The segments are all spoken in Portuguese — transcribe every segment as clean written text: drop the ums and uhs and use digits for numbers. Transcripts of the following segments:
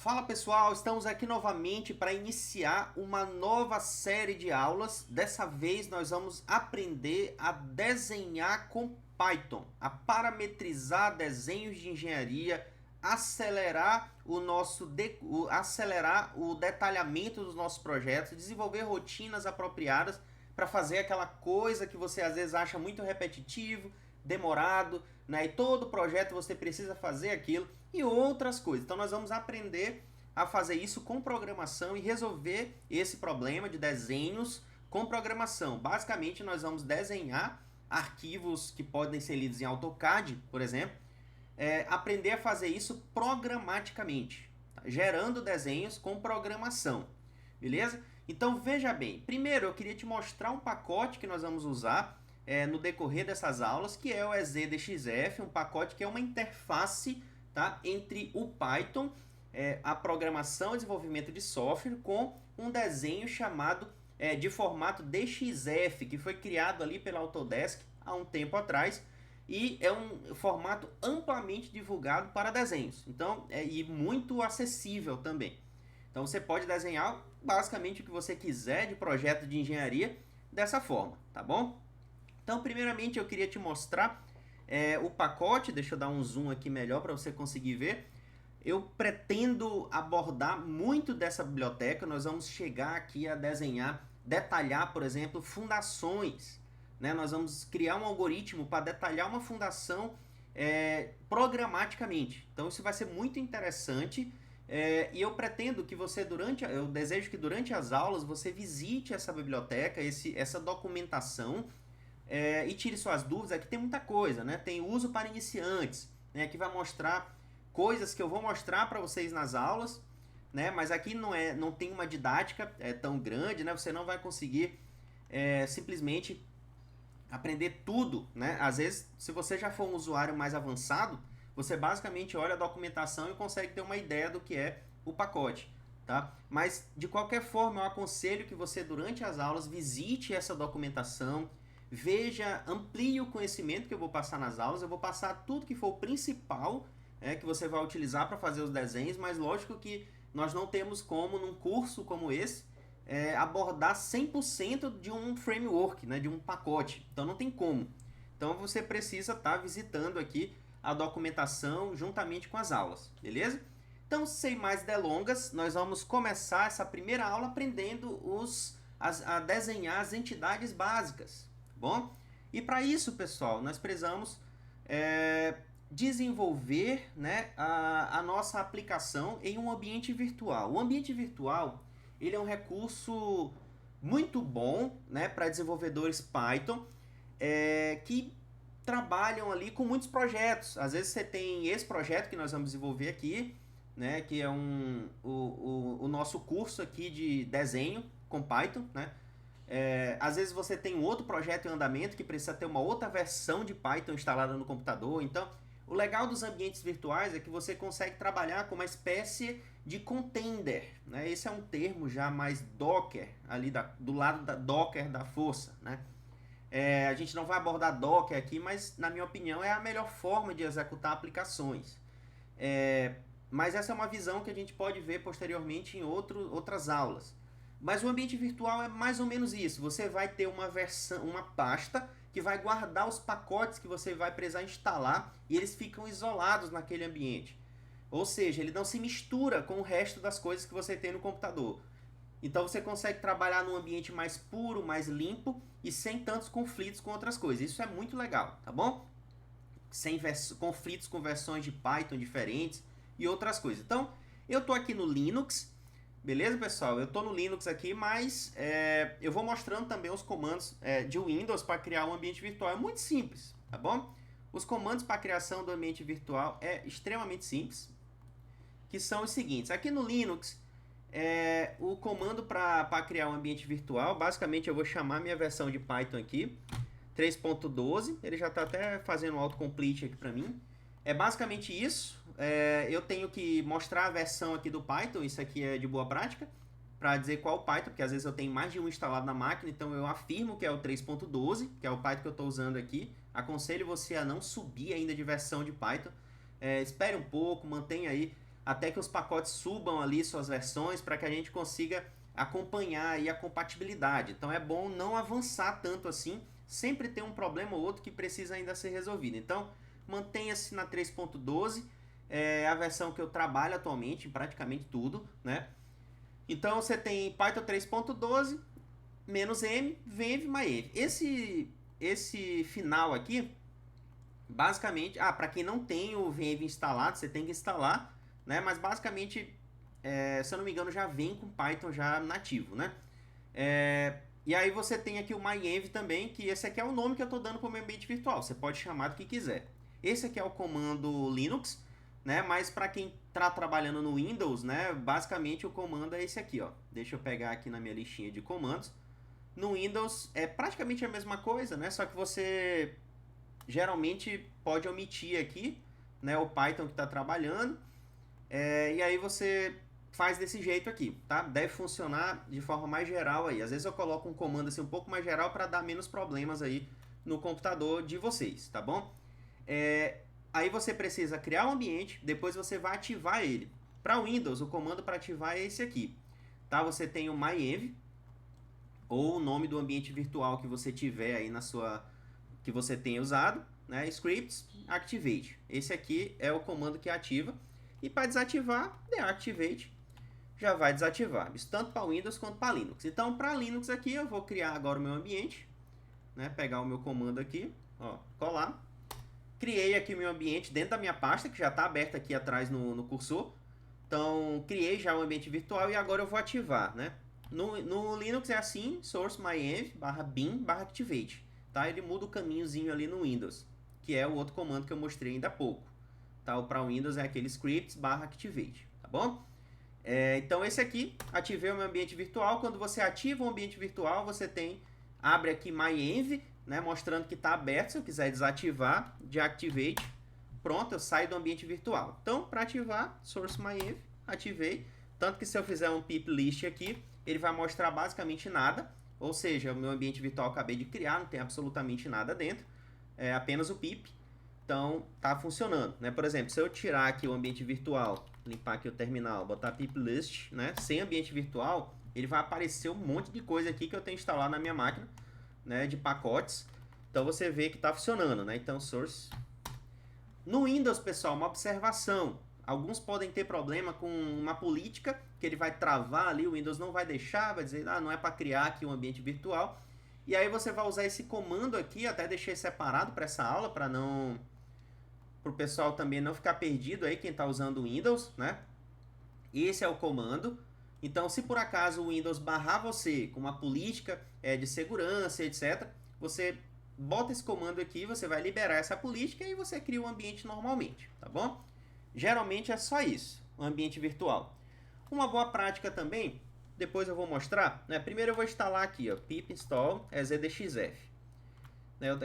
Fala pessoal, estamos aqui novamente para iniciar uma nova série de aulas. Dessa vez nós vamos aprender a desenhar com Python, a parametrizar desenhos de engenharia, acelerar o detalhamento dos nossos projetos, desenvolver rotinas apropriadas para fazer aquela coisa que você às vezes acha muito repetitivo, demorado, né? E todo projeto você precisa fazer aquilo e outras coisas. Então nós vamos aprender a fazer isso com programação e resolver esse problema de desenhos com programação. Basicamente nós vamos desenhar arquivos que podem ser lidos em AutoCAD, por exemplo, aprender a fazer isso programaticamente, tá? Gerando desenhos com programação, beleza? Então veja bem, primeiro eu queria te mostrar um pacote que nós vamos usar no decorrer dessas aulas, que é o EZDXF, um pacote que é uma interface, tá, entre o Python, a programação e desenvolvimento de software, com um desenho chamado de formato DXF, que foi criado ali pela Autodesk há um tempo atrás, e é um formato amplamente divulgado para desenhos, então, e muito acessível também. Então você pode desenhar basicamente o que você quiser de projeto de engenharia dessa forma, tá bom? Então, primeiramente, eu queria te mostrar o pacote. Deixa eu dar um zoom aqui melhor para você conseguir ver. Eu pretendo abordar muito dessa biblioteca. Nós vamos chegar aqui a detalhar, por exemplo, fundações, né? Nós vamos criar um algoritmo para detalhar uma fundação programaticamente. Então, isso vai ser muito interessante. E eu pretendo que você, eu desejo que durante as aulas você visite essa biblioteca, essa documentação, e tire suas dúvidas. Aqui tem muita coisa, né? Tem uso para iniciantes, né? Aqui vai mostrar coisas que eu vou mostrar para vocês nas aulas, né? Mas aqui não tem uma didática tão grande, né? Você não vai conseguir simplesmente aprender tudo, né? Às vezes, se você já for um usuário mais avançado, você basicamente olha a documentação e consegue ter uma ideia do que é o pacote, tá? Mas, de qualquer forma, eu aconselho que você, durante as aulas, visite essa documentação, veja, amplie o conhecimento que eu vou passar nas aulas. Eu vou passar tudo que for o principal que você vai utilizar para fazer os desenhos, mas lógico que nós não temos como, num curso como esse, abordar 100% de um framework, né, de um pacote. Então não tem como. Então você precisa estar visitando aqui a documentação juntamente com as aulas, beleza? Então, sem mais delongas, nós vamos começar essa primeira aula aprendendo a desenhar as entidades básicas. Bom, e para isso, pessoal, nós precisamos desenvolver, né, a nossa aplicação em um ambiente virtual. O ambiente virtual, ele é um recurso muito bom, né, para desenvolvedores Python que trabalham ali com muitos projetos. Às vezes você tem esse projeto que nós vamos desenvolver aqui, né, que é o nosso curso aqui de desenho com Python, né? Às vezes você tem um outro projeto em andamento que precisa ter uma outra versão de Python instalada no computador. Então, o legal dos ambientes virtuais é que você consegue trabalhar com uma espécie de container, né? Esse é um termo já mais Docker, ali do lado da Docker da força, né? A gente não vai abordar Docker aqui, mas na minha opinião é a melhor forma de executar aplicações. Mas essa é uma visão que a gente pode ver posteriormente em outras aulas. Mas o ambiente virtual é mais ou menos isso. Você vai ter uma pasta que vai guardar os pacotes que você vai precisar instalar e eles ficam isolados naquele ambiente. Ou seja, ele não se mistura com o resto das coisas que você tem no computador. Então você consegue trabalhar num ambiente mais puro, mais limpo e sem tantos conflitos com outras coisas. Isso é muito legal, tá bom? Sem conflitos com versões de Python diferentes e outras coisas. Então, eu estou aqui no Linux. Beleza, pessoal? Eu estou no Linux aqui, mas eu vou mostrando também os comandos de Windows para criar um ambiente virtual. É muito simples, tá bom? Os comandos para a criação do ambiente virtual é extremamente simples, que são os seguintes. Aqui no Linux, o comando para criar um ambiente virtual, basicamente eu vou chamar minha versão de Python aqui, 3.12. Ele já está até fazendo um autocomplete aqui para mim. É basicamente isso. Eu tenho que mostrar a versão aqui do Python, isso aqui é de boa prática, para dizer qual Python, porque às vezes eu tenho mais de um instalado na máquina, então eu afirmo que é o 3.12, que é o Python que eu estou usando aqui. Aconselho você a não subir ainda de versão de Python. Espere um pouco, mantenha aí até que os pacotes subam ali suas versões para que a gente consiga acompanhar aí a compatibilidade. Então é bom não avançar tanto assim, sempre tem um problema ou outro que precisa ainda ser resolvido. Então mantenha-se na 3.12, é a versão que eu trabalho atualmente em praticamente tudo, né? Então você tem Python 3.12 "-m, venv, myenv. Esse final aqui, basicamente, para quem não tem o venv instalado, você tem que instalar, né? Mas basicamente, se eu não me engano, já vem com Python já nativo, né? E aí você tem aqui o myenv também, que esse aqui é o nome que eu estou dando para o meu ambiente virtual. Você pode chamar do que quiser. Esse aqui é o comando Linux, né? Mas para quem está trabalhando no Windows, né? Basicamente o comando é esse aqui, ó. Deixa eu pegar aqui na minha listinha de comandos. No Windows é praticamente a mesma coisa, né? Só que você geralmente pode omitir aqui, né? O Python que está trabalhando. E aí você faz desse jeito aqui, tá? Deve funcionar de forma mais geral aí. Às vezes eu coloco um comando assim um pouco mais geral para dar menos problemas aí no computador de vocês, tá bom? Aí você precisa criar um ambiente, depois você vai ativar ele. Para o Windows, o comando para ativar é esse aqui, tá? Você tem o myenv, ou o nome do ambiente virtual que você tiver aí que você tenha usado, né? Scripts activate. Esse aqui é o comando que ativa. E para desativar, deactivate, já vai desativar. Isso tanto para Windows quanto para Linux. Então, para Linux aqui, eu vou criar agora o meu ambiente, né? Pegar o meu comando aqui, ó, colar. Criei aqui o meu ambiente dentro da minha pasta, que já está aberta aqui atrás no cursor. Então, criei já o ambiente virtual e agora eu vou ativar, né? No Linux é assim, source myenv /bin /activate, tá? Ele muda o caminhozinho ali no Windows, que é o outro comando que eu mostrei ainda há pouco, tá? Para o Windows é aquele scripts /activate, tá bom? Então esse aqui, ativei o meu ambiente virtual. Quando você ativa o ambiente virtual, você abre aqui myenv, né? Mostrando que está aberto. Se eu quiser desativar, deactivate, pronto, eu saio do ambiente virtual. Então, para ativar, source myenv, ativei. Tanto que se eu fizer um pip list aqui, ele vai mostrar basicamente nada, ou seja, o meu ambiente virtual eu acabei de criar, não tem absolutamente nada dentro, é apenas o pip, então tá funcionando, né? Por exemplo, se eu tirar aqui o ambiente virtual, limpar aqui o terminal, botar pip list, né? Sem ambiente virtual, ele vai aparecer um monte de coisa aqui que eu tenho instalado na minha máquina, né? De pacotes, então você vê que tá funcionando, né? Então source. No Windows, pessoal, uma observação. Alguns podem ter problema com uma política, que ele vai travar ali, o Windows não vai deixar, vai dizer, não é para criar aqui um ambiente virtual. E aí você vai usar esse comando aqui, até deixei separado para essa aula, para o pessoal também não ficar perdido aí, quem está usando o Windows, né? Esse é o comando. Então, se por acaso o Windows barrar você com uma política de segurança, etc., você bota esse comando aqui, você vai liberar essa política e você cria um ambiente normalmente, tá bom? Geralmente é só isso, um ambiente virtual. Uma boa prática também, depois eu vou mostrar, né? Primeiro eu vou instalar aqui, ó, pip install EZDXF.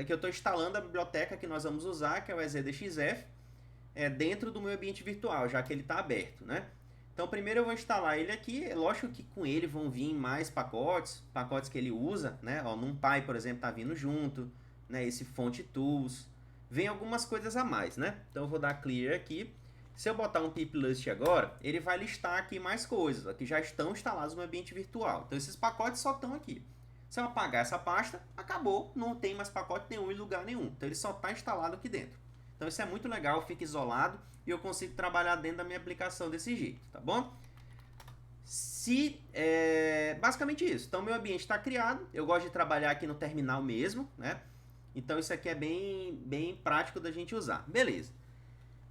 Aqui eu estou instalando a biblioteca que nós vamos usar, que é o EZDXF, dentro do meu ambiente virtual, já que ele está aberto, né? Então primeiro eu vou instalar ele aqui, é lógico que com ele vão vir mais pacotes que ele usa, né? Ó, NumPy, por exemplo, está vindo junto, né? Esse Font Tools, vem algumas coisas a mais, né? Então eu vou dar clear aqui. Se eu botar um pip list agora, ele vai listar aqui mais coisas, ó, que já estão instaladas no ambiente virtual. Então esses pacotes só estão aqui. Se eu apagar essa pasta, acabou, não tem mais pacote nenhum em lugar nenhum. Então ele só está instalado aqui dentro. Então isso é muito legal, fica isolado e eu consigo trabalhar dentro da minha aplicação desse jeito, tá bom? Basicamente isso. Então meu ambiente está criado, eu gosto de trabalhar aqui no terminal mesmo, né? Então isso aqui é bem prático da gente usar. Beleza.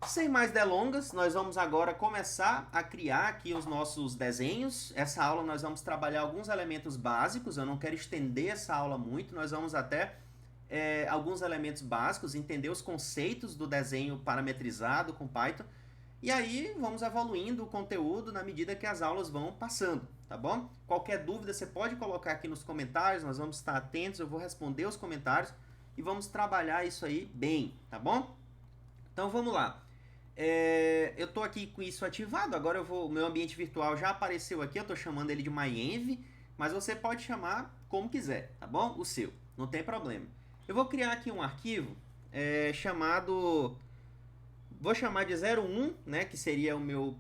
Sem mais delongas, nós vamos agora começar a criar aqui os nossos desenhos. Essa aula nós vamos trabalhar alguns elementos básicos, eu não quero estender essa aula muito, nós vamos até alguns elementos básicos, entender os conceitos do desenho parametrizado com Python, e aí vamos evoluindo o conteúdo na medida que as aulas vão passando, tá bom? Qualquer dúvida você pode colocar aqui nos comentários, nós vamos estar atentos, eu vou responder os comentários e vamos trabalhar isso aí bem, tá bom? Então vamos lá. Eu estou aqui com isso ativado, agora o meu ambiente virtual já apareceu aqui, eu estou chamando ele de myenv, mas você pode chamar como quiser, tá bom? O seu, não tem problema. Eu vou criar aqui um arquivo chamado vou chamar de 01, né, que seria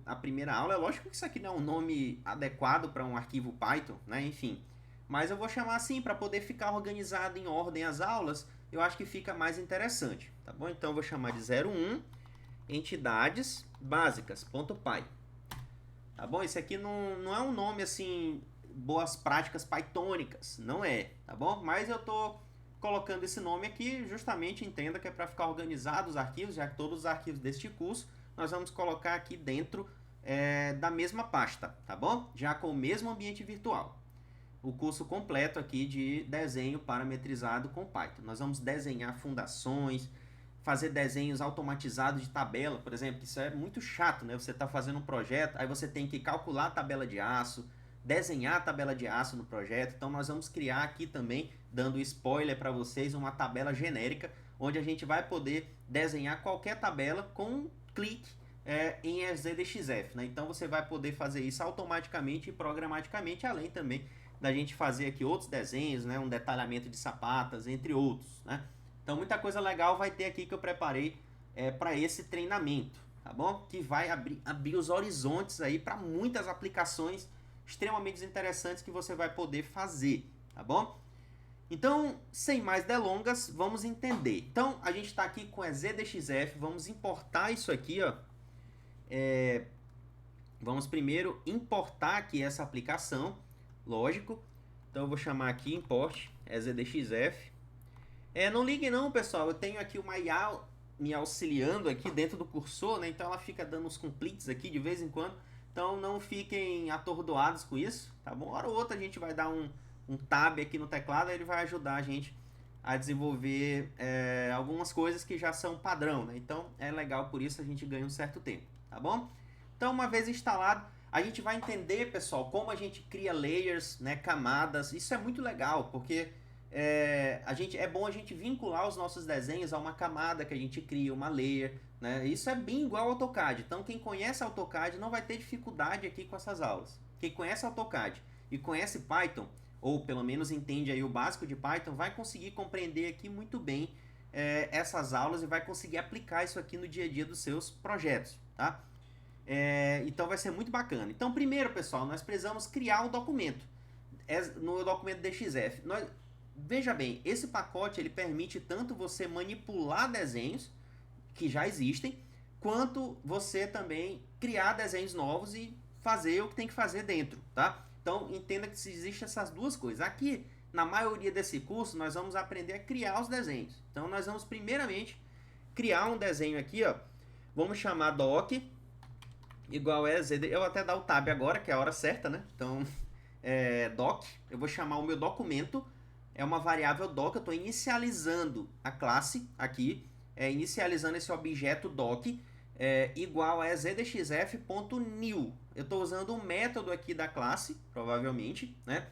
a primeira aula. É lógico que isso aqui não é um nome adequado para um arquivo Python, né, enfim. Mas eu vou chamar assim para poder ficar organizado em ordem as aulas. Eu acho que fica mais interessante, tá bom? Então eu vou chamar de 01 entidades básicas.py. Tá bom? Esse aqui não é um nome assim, boas práticas pythônicas, não é, tá bom? Mas eu tô colocando esse nome aqui, justamente entenda que é para ficar organizado os arquivos, já que todos os arquivos deste curso nós vamos colocar aqui dentro da mesma pasta, tá bom? Já com o mesmo ambiente virtual. O curso completo aqui de desenho parametrizado com Python. Nós vamos desenhar fundações, fazer desenhos automatizados de tabela, por exemplo, isso é muito chato, né? Você está fazendo um projeto, aí você tem que calcular a tabela de aço, desenhar a tabela de aço no projeto. Então nós vamos criar aqui também, dando spoiler para vocês, uma tabela genérica, onde a gente vai poder desenhar qualquer tabela com um clique em EZDXF, né? Então você vai poder fazer isso automaticamente e programaticamente, além também da gente fazer aqui outros desenhos, né? Um detalhamento de sapatas, entre outros, né? Então muita coisa legal vai ter aqui que eu preparei para esse treinamento, tá bom? Que vai abrir os horizontes aí para muitas aplicações extremamente interessantes que você vai poder fazer, tá bom? Então, sem mais delongas, vamos entender. Então, a gente está aqui com EZDXF, vamos importar isso aqui, ó. Vamos primeiro importar aqui essa aplicação, lógico. Então, eu vou chamar aqui import EZDXF. Não liguem não, pessoal, eu tenho aqui uma IA me auxiliando aqui dentro do cursor, né? Então ela fica dando uns completes aqui de vez em quando. Então não fiquem atordoados com isso, tá bom? Hora ou outra a gente vai dar um tab aqui no teclado, ele vai ajudar a gente a desenvolver algumas coisas que já são padrão, né? Então é legal, por isso a gente ganha um certo tempo, tá bom? Então uma vez instalado, a gente vai entender, pessoal, como a gente cria layers, né, camadas. Isso é muito legal, porque é bom a gente vincular os nossos desenhos a uma camada que a gente cria, uma layer, né? Isso é bem igual ao AutoCAD. Então quem conhece AutoCAD não vai ter dificuldade aqui com essas aulas. Quem conhece AutoCAD e conhece Python, ou pelo menos entende aí o básico de Python, vai conseguir compreender aqui muito bem essas aulas e vai conseguir aplicar isso aqui no dia a dia dos seus projetos, tá? Então vai ser muito bacana. Então primeiro, pessoal, nós precisamos criar um documento. No documento DXF, veja bem, esse pacote ele permite tanto você manipular desenhos que já existem, quanto você também criar desenhos novos e fazer o que tem que fazer dentro, tá? Então entenda que existem essas duas coisas. Aqui, na maioria desse curso, nós vamos aprender a criar os desenhos. Então nós vamos primeiramente criar um desenho aqui, ó. Vamos chamar doc igual ZD. Eu vou até dar o tab agora, que é a hora certa, né? Então, doc, eu vou chamar o meu documento. É uma variável doc, eu estou inicializando a classe aqui, inicializando esse objeto doc, igual a zdxf.new. Eu estou usando um método aqui da classe, provavelmente, né?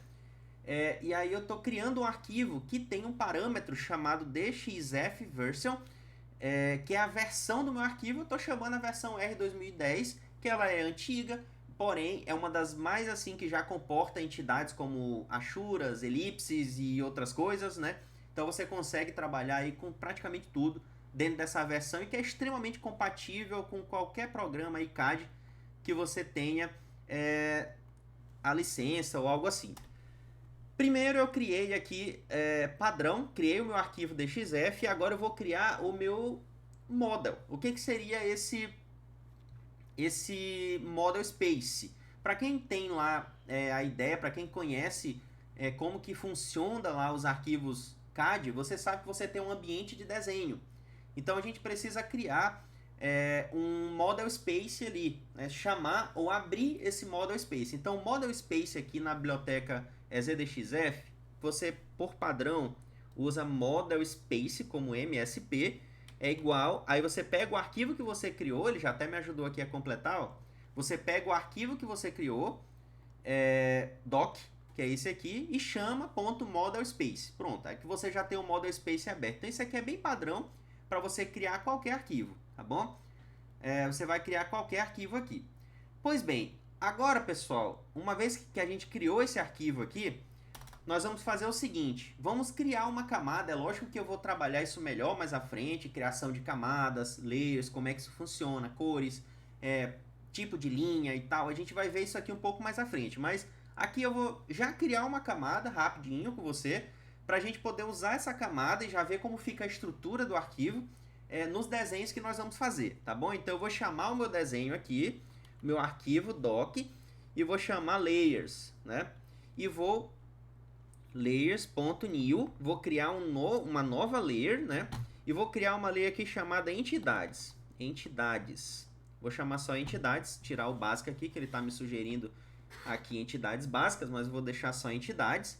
E aí eu estou criando um arquivo que tem um parâmetro chamado dxfversion, que é a versão do meu arquivo. Eu estou chamando a versão R 2010, que ela é antiga, porém, é uma das mais assim que já comporta entidades como achuras, elipses e outras coisas, né? Então você consegue trabalhar aí com praticamente tudo dentro dessa versão e que é extremamente compatível com qualquer programa aí CAD que você tenha a licença ou algo assim. Primeiro eu criei aqui padrão, criei o meu arquivo DXF e agora eu vou criar o meu model. O que seria esse model space? Para quem tem lá a ideia, para quem conhece como que funciona lá os arquivos CAD, você sabe que você tem um ambiente de desenho. Então a gente precisa criar um model space ali, né? Chamar ou abrir esse model space. Então o model space aqui na biblioteca ZDXF, você por padrão usa model space como MSP, é igual, aí você pega o arquivo que você criou, ele já até me ajudou aqui a completar, ó. Você pega o arquivo que você criou, doc, que é esse aqui, e chama .modelspace. Pronto, aí que você já tem o model space aberto. Então isso aqui é bem padrão para você criar qualquer arquivo, tá bom? Você vai criar qualquer arquivo aqui. Pois bem, agora pessoal, uma vez que a gente criou esse arquivo aqui, nós vamos fazer o seguinte, vamos criar uma camada, é lógico que eu vou trabalhar isso melhor mais à frente, criação de camadas, layers, como é que isso funciona, cores, tipo de linha e tal, a gente vai ver isso aqui um pouco mais à frente, mas aqui eu vou já criar uma camada rapidinho com você, para a gente poder usar essa camada e já ver como fica a estrutura do arquivo nos desenhos que nós vamos fazer, tá bom? Então eu vou chamar o meu desenho aqui, meu arquivo doc, e vou chamar layers, né? E vou layers.new, vou criar uma nova layer, né? E vou criar uma layer aqui chamada entidades. Vou chamar só entidades, tirar o básico aqui, que ele está me sugerindo aqui entidades básicas, mas eu vou deixar só entidades.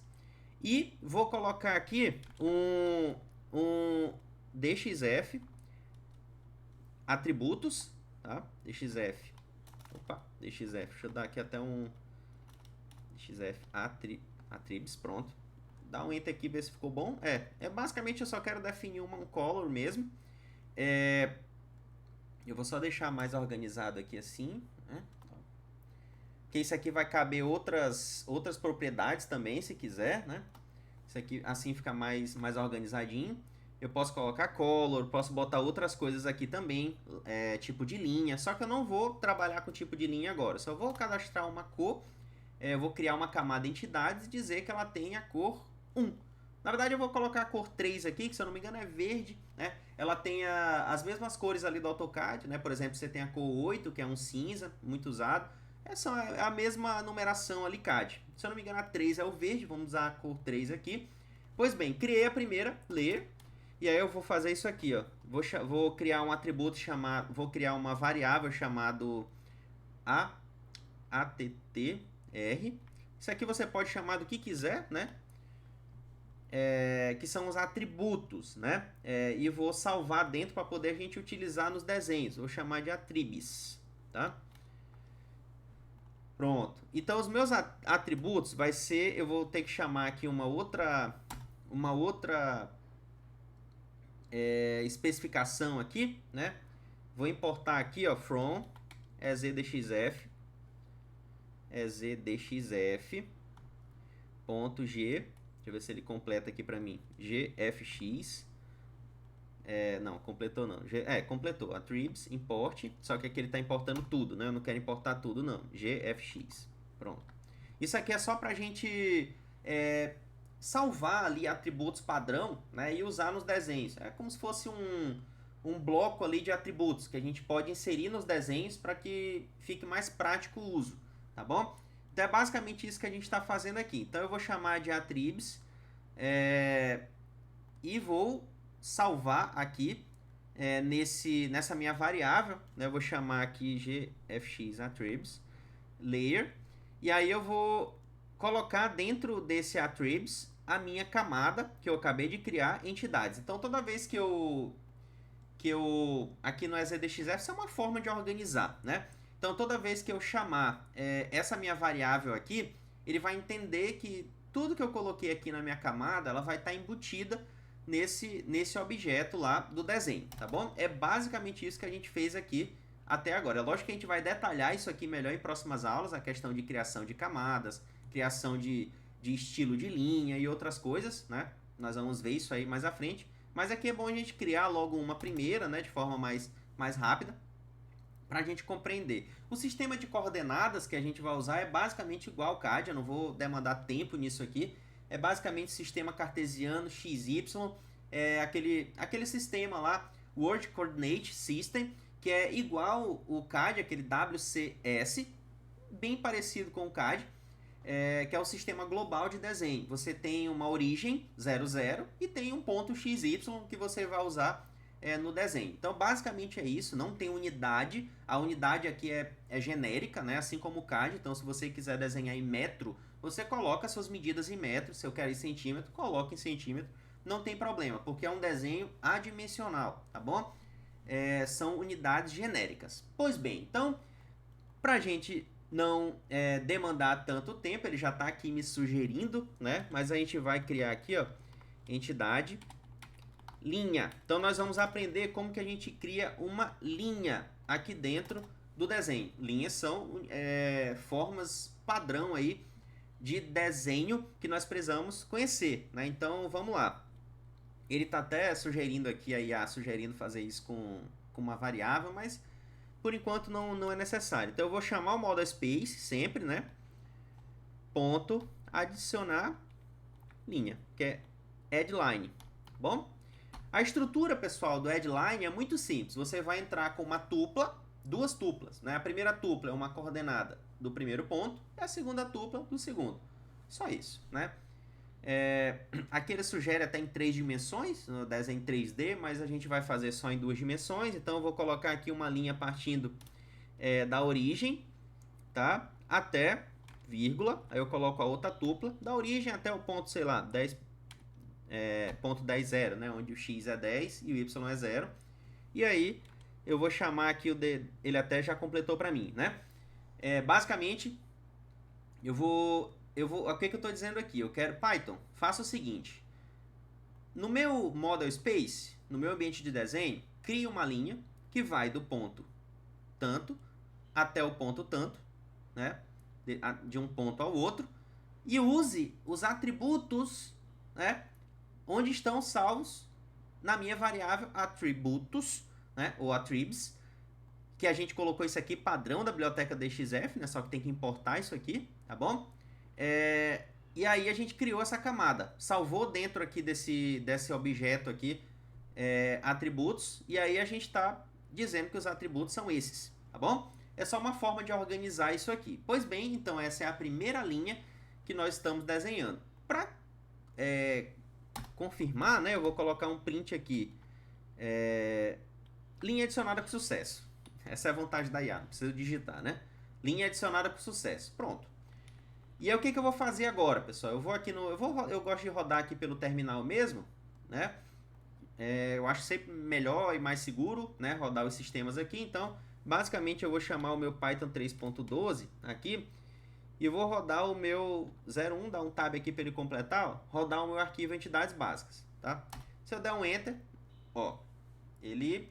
E vou colocar aqui um DXF atributos, tá? DXF, deixa eu dar aqui até um DXF attributes, pronto. Dá um enter aqui, ver se ficou bom. Basicamente eu só quero definir um color mesmo. Eu vou só deixar mais organizado aqui assim, né? Porque isso aqui vai caber outras propriedades também, se quiser, né? Isso aqui assim fica mais organizadinho. Eu posso colocar color, posso botar outras coisas aqui também, tipo de linha. Só que eu não vou trabalhar com tipo de linha agora. Só vou cadastrar uma cor, vou criar uma camada entidades e dizer que ela tem a cor 1. Na verdade eu vou colocar a cor 3 aqui, que se eu não me engano é verde, né? Ela tem as mesmas cores ali do AutoCAD, né? Por exemplo, você tem a cor 8, que é um cinza, muito usado. Essa é a mesma numeração ali CAD. Se eu não me engano a 3 é o verde, vamos usar a cor 3 aqui. Pois bem, criei a primeira layer. E aí eu vou fazer isso aqui, ó. Vou criar um atributo chamado, vou criar uma variável chamado attr. Isso aqui você pode chamar do que quiser, né? Que são os atributos, né? E vou salvar dentro para poder a gente utilizar nos desenhos. Vou chamar de attributes, tá? Pronto. Então os meus atributos vai ser, eu vou ter que chamar aqui uma outra especificação aqui, né? Vou importar aqui, ó, from EZDXF .g, deixa eu ver se ele completa aqui para mim, gfx, não, completou não, completou, attributes, import, só que aqui ele está importando tudo, né? Eu não quero importar tudo não, gfx, pronto. Isso aqui é só para a gente salvar ali atributos padrão, né, e usar nos desenhos. É como se fosse um bloco ali de atributos que a gente pode inserir nos desenhos para que fique mais prático o uso, tá bom? Então é basicamente isso que a gente está fazendo aqui. Então eu vou chamar de attributes e vou salvar aqui nessa minha variável, né, eu vou chamar aqui gfx attributes layer, e aí eu vou colocar dentro desse attributes a minha camada que eu acabei de criar, entidades. Então toda vez que eu aqui no EZDXF, isso é uma forma de organizar, né? Então toda vez que eu chamar essa minha variável aqui, ele vai entender que tudo que eu coloquei aqui na minha camada, ela vai estar embutida nesse objeto lá do desenho, tá bom? É basicamente isso que a gente fez aqui até agora. É lógico que a gente vai detalhar isso aqui melhor em próximas aulas, a questão de criação de camadas, criação de estilo de linha e outras coisas, né? Nós vamos ver isso aí mais à frente. Mas aqui é bom a gente criar logo uma primeira, né? De forma mais rápida, para a gente compreender. O sistema de coordenadas que a gente vai usar é basicamente igual ao CAD, eu não vou demandar tempo nisso aqui. É basicamente sistema cartesiano XY, aquele sistema lá, World Coordinate System, que é igual o CAD, aquele WCS, bem parecido com o CAD, que é o sistema global de desenho. Você tem uma origem 00 e tem um ponto XY que você vai usar no desenho. Então, basicamente é isso, não tem unidade. A unidade aqui é genérica, né? Assim como o CAD. Então, se você quiser desenhar em metro, você coloca suas medidas em metro. Se eu quero em centímetro, coloca em centímetro. Não tem problema, porque é um desenho adimensional, tá bom? São unidades genéricas. Pois bem, então, para a gente não demandar tanto tempo, ele já está aqui me sugerindo, né? Mas a gente vai criar aqui, ó, entidade linha. Então nós vamos aprender como que a gente cria uma linha aqui dentro do desenho. Linhas são formas padrão aí de desenho que nós precisamos conhecer, né? Então, vamos lá. Ele está até sugerindo aqui, a IA sugerindo fazer isso com uma variável, mas por enquanto não é necessário. Então, eu vou chamar o model space sempre, né? Ponto, adicionar linha, que é headline, bom? A estrutura, pessoal, do headline é muito simples. Você vai entrar com uma tupla, duas tuplas, né? A primeira tupla é uma coordenada do primeiro ponto e a segunda tupla do segundo. Só isso, né? Aqui ele sugere até em 3 dimensões, no desenho 3D, mas a gente vai fazer só em 2 dimensões. Então eu vou colocar aqui uma linha partindo da origem, tá? Até vírgula, aí eu coloco a outra tupla, da origem até o ponto, sei lá, 10, ponto 10, 0, né? Onde o x é 10 e o y é 0. E aí eu vou chamar aqui ele até já completou para mim, né? Basicamente, o que eu estou dizendo aqui? Eu quero, Python, faça o seguinte. No meu model space, no meu ambiente de desenho, crie uma linha que vai do ponto tanto até o ponto tanto, né? De um ponto ao outro, e use os atributos, né? Onde estão salvos na minha variável atributos, né? Ou attributes, que a gente colocou isso aqui padrão da biblioteca DXF, né? Só que tem que importar isso aqui, tá bom? E aí a gente criou essa camada, salvou dentro aqui desse objeto aqui atributos, e aí a gente está dizendo que os atributos são esses, tá bom? É só uma forma de organizar isso aqui. Pois bem, então essa é a primeira linha que nós estamos desenhando. Para confirmar, né, eu vou colocar um print aqui. Linha adicionada com sucesso. Essa é a vantagem da IA, não precisa digitar, né? Linha adicionada com sucesso. Pronto. E aí o que eu vou fazer agora, pessoal? Eu vou aqui eu gosto de rodar aqui pelo terminal mesmo, né? Eu acho sempre melhor e mais seguro, né, rodar os sistemas aqui. Então, basicamente eu vou chamar o meu Python 3.12 aqui e eu vou rodar o meu 01, dar um tab aqui para ele completar, ó, rodar o meu arquivo entidades básicas, tá? Se eu der um enter, ó, ele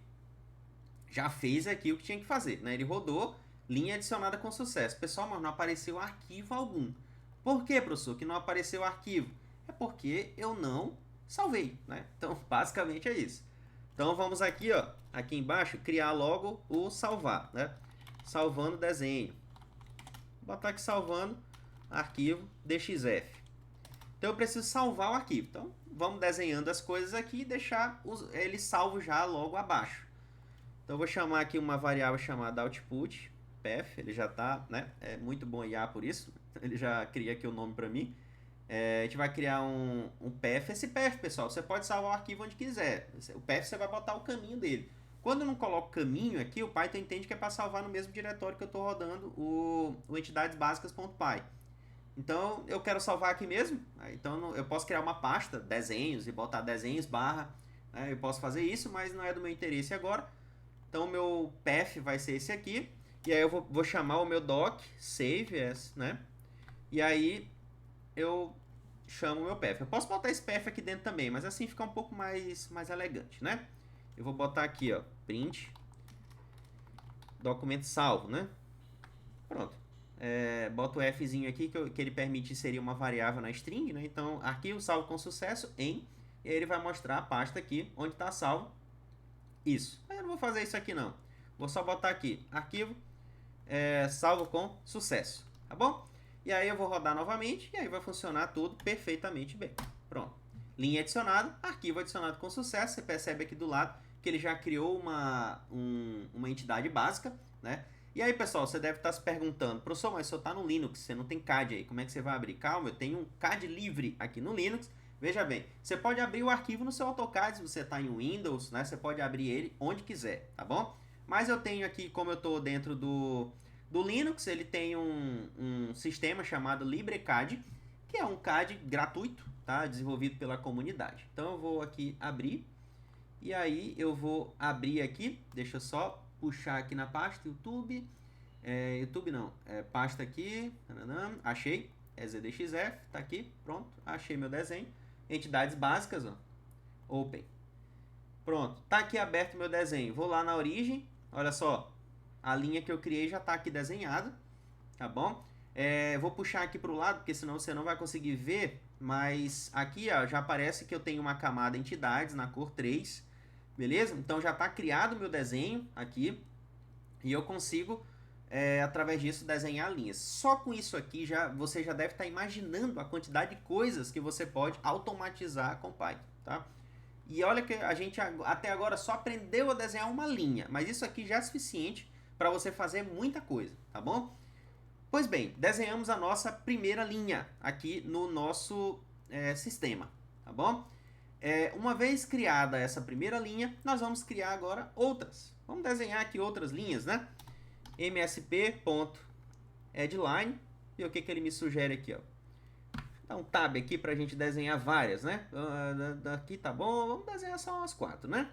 já fez aqui o que tinha que fazer, né? Ele rodou, linha adicionada com sucesso. Pessoal, mas não apareceu arquivo algum. Por que, professor, que não apareceu arquivo? É porque eu não salvei, né? Então, basicamente é isso. Então, vamos aqui, ó, aqui embaixo, criar logo o salvar, né? Salvando desenho. Vou botar aqui salvando arquivo DXF. Então, eu preciso salvar o arquivo. Então, vamos desenhando as coisas aqui e deixar ele salvo já logo abaixo. Então, eu vou chamar aqui uma variável chamada output, path, ele já está, né? É muito bom IA por isso. Ele já cria aqui o nome para mim. A gente vai criar um path. Esse path, pessoal, você pode salvar o arquivo onde quiser. O path você vai botar o caminho dele. Quando eu não coloco caminho aqui, o Python entende que é para salvar no mesmo diretório que eu estou rodando o entidadesbásicas.py. Então, eu quero salvar aqui mesmo. Então, eu posso criar uma pasta, desenhos, e botar desenhos barra. Eu posso fazer isso, mas não é do meu interesse agora. Então, o meu path vai ser esse aqui. E aí, eu vou chamar o meu doc, save as, né? E aí, eu chamo o meu path. Eu posso botar esse path aqui dentro também, mas assim fica um pouco mais elegante, né? Eu vou botar aqui, ó, print, documento salvo, né? Pronto. Boto o Fzinho aqui, que ele permite inserir uma variável na string, né? Então, arquivo salvo com sucesso em, e aí ele vai mostrar a pasta aqui, onde está salvo isso. Mas eu não vou fazer isso aqui, não. Vou só botar aqui, arquivo salvo com sucesso, tá bom? E aí eu vou rodar novamente, e aí vai funcionar tudo perfeitamente bem. Pronto. Linha adicionada, arquivo adicionado com sucesso. Você percebe aqui do lado que ele já criou uma entidade básica, né? E aí, pessoal, você deve estar se perguntando, professor, mas você está no Linux, você não tem CAD aí, como é que você vai abrir? Calma, eu tenho um CAD livre aqui no Linux. Veja bem, você pode abrir o arquivo no seu AutoCAD, se você está em Windows, né? Você pode abrir ele onde quiser, tá bom? Mas eu tenho aqui, como eu estou dentro do Linux, ele tem um sistema chamado LibreCAD, que é um CAD gratuito, tá? Desenvolvido pela comunidade. Então eu vou aqui abrir, e aí eu vou abrir aqui, deixa eu só puxar aqui na pasta YouTube, YouTube não, pasta aqui, achei, ZDXF, tá aqui, pronto, achei meu desenho, entidades básicas, ó, open, pronto, tá aqui aberto meu desenho, vou lá na origem, olha só, a linha que eu criei já tá aqui desenhada, tá bom? Vou puxar aqui para o lado, porque senão você não vai conseguir ver, mas aqui ó, já aparece que eu tenho uma camada entidades na cor 3, beleza? Então já está criado o meu desenho aqui, e eu consigo, através disso, desenhar linhas. Só com isso aqui, você já deve estar imaginando a quantidade de coisas que você pode automatizar com Python, tá? E olha que a gente até agora só aprendeu a desenhar uma linha, mas isso aqui já é suficiente para você fazer muita coisa, tá bom? Pois bem, desenhamos a nossa primeira linha aqui no nosso sistema, tá bom? Uma vez criada essa primeira linha, nós vamos criar agora outras. Vamos desenhar aqui outras linhas, né? msp.addline, e o que ele me sugere aqui, ó? Dá um tab aqui para a gente desenhar várias, né? Daqui tá bom, vamos desenhar só umas 4, né?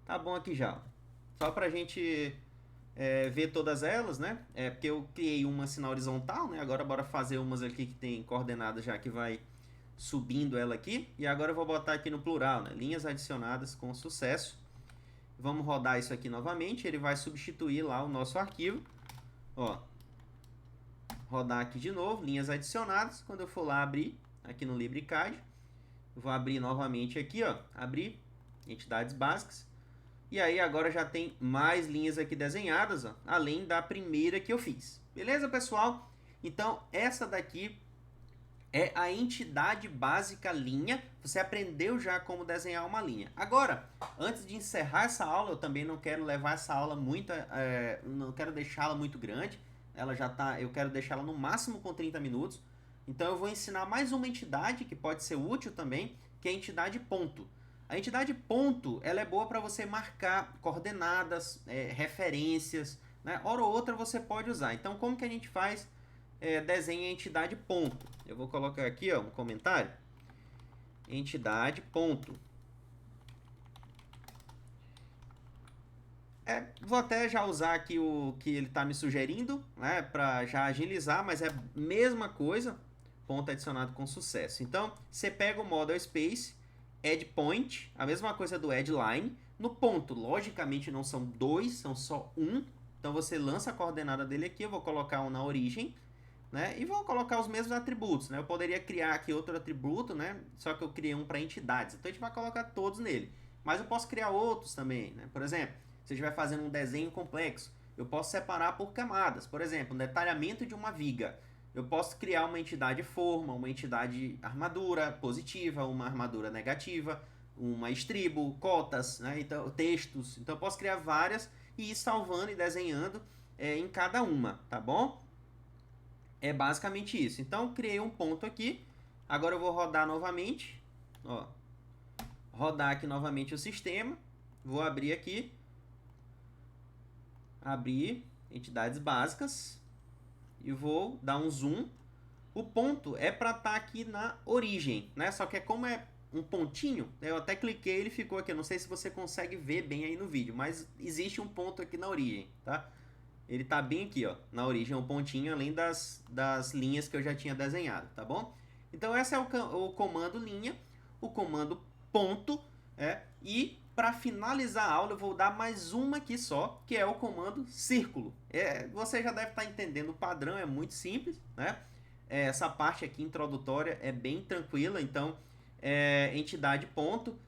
Tá bom aqui já. Só para a gente ver todas elas, né? Porque eu criei uma assim na horizontal, né? Agora bora fazer umas aqui que tem coordenadas já que vai subindo ela aqui. E agora eu vou botar aqui no plural, né? Linhas adicionadas com sucesso. Vamos rodar isso aqui novamente. Ele vai substituir lá o nosso arquivo. Ó. Rodar aqui de novo, linhas adicionadas. Quando eu for lá abrir, aqui no LibreCAD, vou abrir novamente aqui, ó. Abrir, entidades básicas. E aí agora já tem mais linhas aqui desenhadas, ó, além da primeira que eu fiz. Beleza, pessoal? Então, essa daqui é a entidade básica linha. Você aprendeu já como desenhar uma linha. Agora, antes de encerrar essa aula, eu também não quero levar essa aula muito, não quero deixá-la muito grande. Ela já tá, eu quero deixá-la no máximo com 30 minutos. Então eu vou ensinar mais uma entidade que pode ser útil também, que é a entidade ponto. A entidade ponto, ela é boa para você marcar coordenadas, referências, né? Hora ou outra você pode usar. Então, como que a gente faz? Desenha a entidade ponto. Eu vou colocar aqui, ó, um comentário. Entidade ponto. Vou até já usar aqui o que ele está me sugerindo, né, para já agilizar, mas é a mesma coisa, ponto adicionado com sucesso. Então, você pega o model space, add point, a mesma coisa do add line, no ponto, logicamente não são dois, são só um, então você lança a coordenada dele aqui, eu vou colocar um na origem, né, e vou colocar os mesmos atributos, né, eu poderia criar aqui outro atributo, né, só que eu criei um para entidades, então a gente vai colocar todos nele, mas eu posso criar outros também, né, por exemplo, se a gente vai fazendo um desenho complexo, eu posso separar por camadas. Por exemplo, um detalhamento de uma viga. Eu posso criar uma entidade forma, uma entidade armadura positiva, uma armadura negativa, uma estribo, cotas, né? Então, textos. Então eu posso criar várias e ir salvando e desenhando em cada uma, tá bom? É basicamente isso. Então criei um ponto aqui. Agora eu vou rodar novamente. Ó, rodar aqui novamente o sistema. Vou abrir aqui. Abrir entidades básicas e vou dar um zoom. O ponto é para estar aqui na origem, né? Só que como é um pontinho, eu até cliquei, ele ficou aqui. Eu não sei se você consegue ver bem aí no vídeo, mas existe um ponto aqui na origem, tá? Ele tá bem aqui, ó, na origem, um pontinho além das linhas que eu já tinha desenhado, tá bom? Então esse é o comando linha, o comando ponto, e para finalizar a aula, eu vou dar mais uma aqui só, que é o comando círculo. Você já deve estar entendendo o padrão, é muito simples, né? Essa parte aqui introdutória é bem tranquila, então, entidade ponto.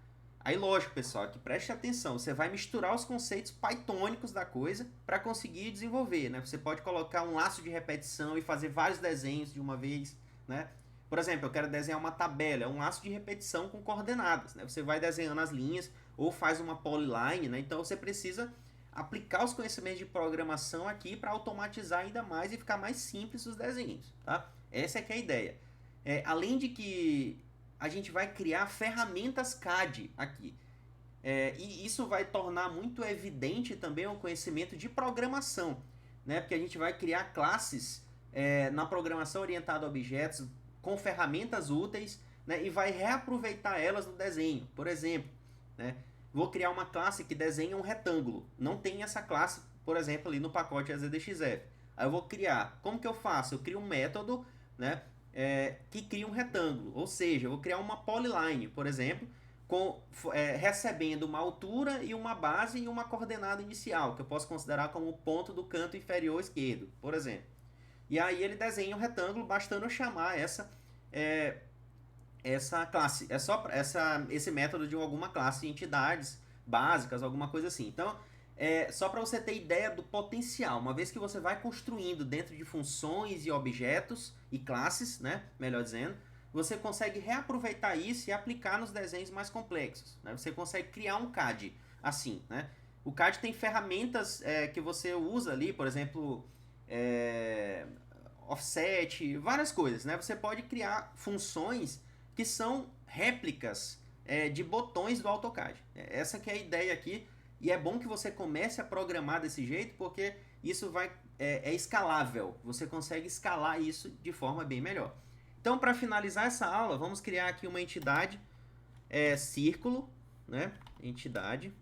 Aí, lógico, pessoal, que preste atenção, você vai misturar os conceitos pythônicos da coisa para conseguir desenvolver, né? Você pode colocar um laço de repetição e fazer vários desenhos de uma vez, né? Por exemplo, eu quero desenhar uma tabela, é um laço de repetição com coordenadas, né? Você vai desenhando as linhas ou faz uma polyline, né? Então você precisa aplicar os conhecimentos de programação aqui para automatizar ainda mais e ficar mais simples os desenhos, tá? Essa é que é a ideia. Além de que a gente vai criar ferramentas CAD aqui. E isso vai tornar muito evidente também o conhecimento de programação, né? Porque a gente vai criar classes na programação orientada a objetos com ferramentas úteis, né? E vai reaproveitar elas no desenho. Por exemplo, né? Vou criar uma classe que desenha um retângulo. Não tem essa classe, por exemplo, ali no pacote AZDXF. Aí eu vou criar. Como que eu faço? Eu crio um método, né? Que cria um retângulo. Ou seja, eu vou criar uma polyline, por exemplo, recebendo uma altura e uma base e uma coordenada inicial, que eu posso considerar como o ponto do canto inferior esquerdo, por exemplo. E aí ele desenha um retângulo, bastando eu chamar essa classe. É só esse método de alguma classe de entidades básicas, alguma coisa assim. Então, só para você ter ideia do potencial. Uma vez que você vai construindo dentro de funções e objetos e classes, né, melhor dizendo, você consegue reaproveitar isso e aplicar nos desenhos mais complexos. Né? Você consegue criar um CAD assim, né? O CAD tem ferramentas que você usa ali, por exemplo, offset, várias coisas, né? Você pode criar funções que são réplicas de botões do AutoCAD. Essa que é a ideia aqui, e é bom que você comece a programar desse jeito, porque isso é escalável. Você consegue escalar isso de forma bem melhor. Então, para finalizar essa aula, vamos criar aqui uma entidade círculo, né? Entidade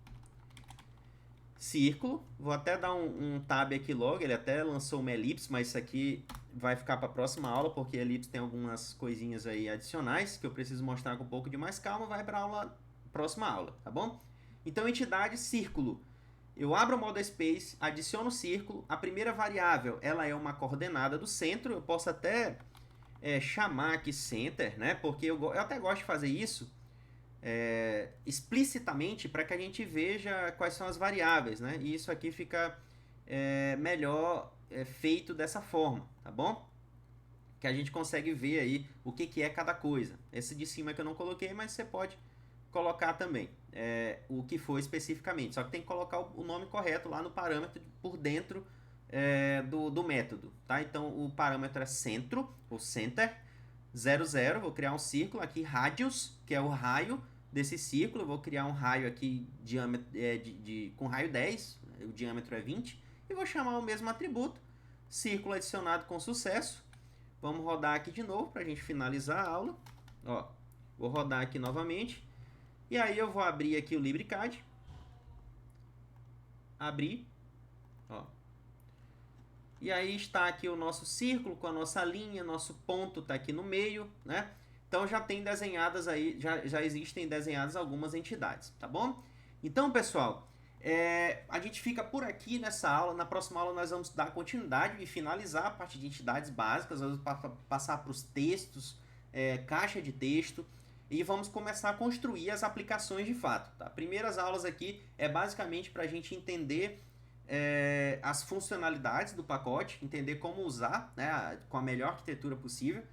círculo. Vou até dar um tab aqui logo. Ele até lançou uma elipse, mas isso aqui vai ficar para a próxima aula, porque a elipse tem algumas coisinhas aí adicionais que eu preciso mostrar com um pouco de mais calma. Vai para a próxima aula, tá bom? Então, entidade círculo. Eu abro o model space, adiciono o círculo. A primeira variável, ela é uma coordenada do centro. Eu posso até chamar aqui center, né? Porque eu até gosto de fazer isso explicitamente para que a gente veja quais são as variáveis, né? E isso aqui fica melhor feito dessa forma, tá bom? Que a gente consegue ver aí o que é cada coisa. Esse de cima que eu não coloquei, mas você pode colocar também o que for especificamente. Só que tem que colocar o nome correto lá no parâmetro por dentro do método, tá? Então o parâmetro é centro, ou center, 00, vou criar um círculo aqui, radius, que é o raio desse círculo, vou criar um raio aqui diâmetro, com raio 10, o diâmetro é 20, e vou chamar o mesmo atributo, círculo adicionado com sucesso. Vamos rodar aqui de novo para a gente finalizar a aula. Ó, vou rodar aqui novamente, e aí eu vou abrir aqui o LibreCAD, abrir, ó. E aí está aqui o nosso círculo com a nossa linha, nosso ponto está aqui no meio, né? Então já tem desenhadas aí, já existem desenhadas algumas entidades, tá bom? Então, pessoal, a gente fica por aqui nessa aula. Na próxima aula nós vamos dar continuidade e finalizar a parte de entidades básicas, vamos passar para os textos, caixa de texto, e vamos começar a construir as aplicações de fato, tá? Primeiras aulas aqui é basicamente para a gente entender as funcionalidades do pacote, entender como usar, né, com a melhor arquitetura possível.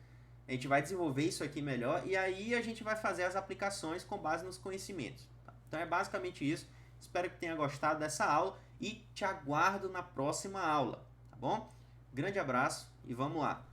A gente vai desenvolver isso aqui melhor e aí a gente vai fazer as aplicações com base nos conhecimentos. Tá? Então é basicamente isso. Espero que tenha gostado dessa aula e te aguardo na próxima aula, tá bom? Grande abraço e vamos lá!